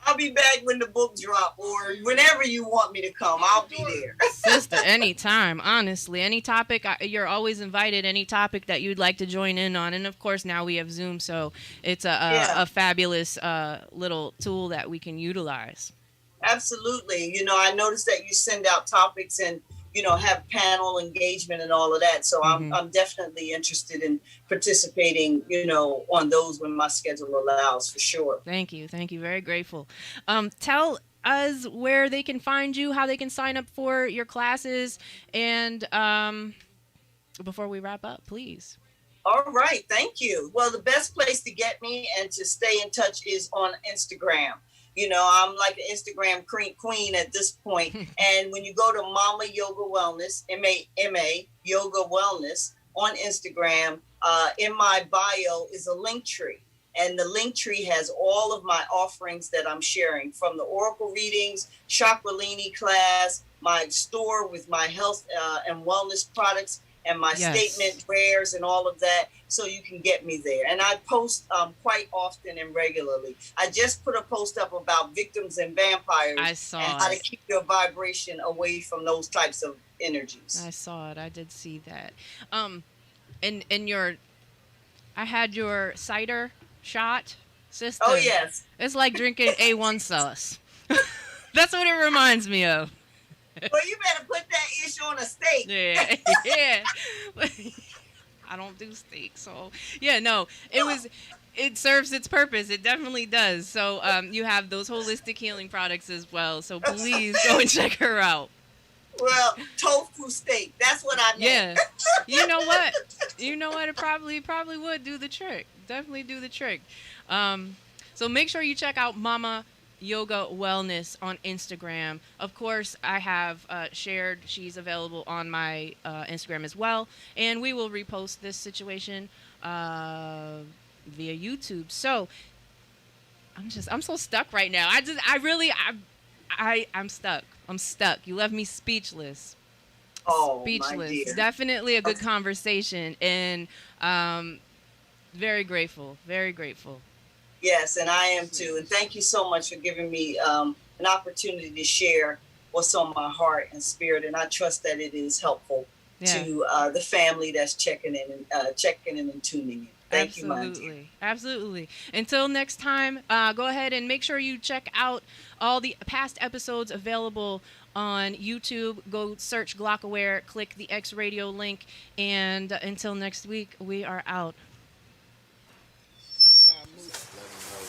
Speaker 5: I'll be back when the book drop, or whenever you want me to come. I'll be there.
Speaker 2: Sister, anytime, honestly. Any topic, you're always invited. Any topic that you'd like to join in on. And, of course, now we have Zoom, so it's a fabulous little tool that we can utilize.
Speaker 5: Absolutely. I noticed that you send out topics and, have panel engagement and all of that. So I'm definitely interested in participating, on those when my schedule allows, for sure.
Speaker 2: Thank you. Very grateful. Tell us where they can find you, how they can sign up for your classes, and before we wrap up, please.
Speaker 5: All right. Thank you. Well, the best place to get me and to stay in touch is on Instagram. I'm like an Instagram queen at this point. And when you go to Mama Yoga Wellness, M-A Yoga Wellness on Instagram, in my bio is a link tree. And the link tree has all of my offerings that I'm sharing, from the oracle readings, Chakralini class, my store with my health and wellness products, and my statement prayers and all of that. So you can get me there. And I post quite often and regularly. I just put a post up about victims and vampires.
Speaker 2: I saw
Speaker 5: and how to keep your vibration away from those types of energies.
Speaker 2: I saw it. I did see that. And I had your cider shot, sister.
Speaker 5: Oh, yes.
Speaker 2: It's like drinking A1 sauce. That's what it reminds me of.
Speaker 5: Well, you better put that ish on a steak.
Speaker 2: Yeah, yeah. I don't do steak, so yeah. No, it serves its purpose. It definitely does. So you have those holistic healing products as well. So please go and check her out.
Speaker 5: Well, tofu steak. That's what I meant.
Speaker 2: Yeah. You know what? It probably would do the trick. Definitely do the trick. So make sure you check out Mama Yoga Wellness on Instagram. Of course, I have shared. She's available on my Instagram as well, and we will repost this situation via YouTube. So I'm so stuck right now. I'm stuck. You left me speechless.
Speaker 5: Oh, my
Speaker 2: Speechless.
Speaker 5: dear.
Speaker 2: Definitely a good conversation, and very grateful. Very grateful.
Speaker 5: Yes, and I am too. And thank you so much for giving me an opportunity to share what's on my heart and spirit. And I trust that it is helpful to the family that's checking in and tuning in. Thank you, my dear.
Speaker 2: Absolutely. Until next time, go ahead and make sure you check out all the past episodes available on YouTube. Go search Glockaware, click the X Radio link, and until next week, we are out.
Speaker 7: Let them know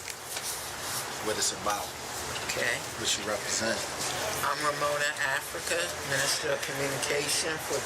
Speaker 7: what it's about,
Speaker 8: Okay.
Speaker 7: what you represent.
Speaker 8: I'm Ramona Africa, Minister of Communication for the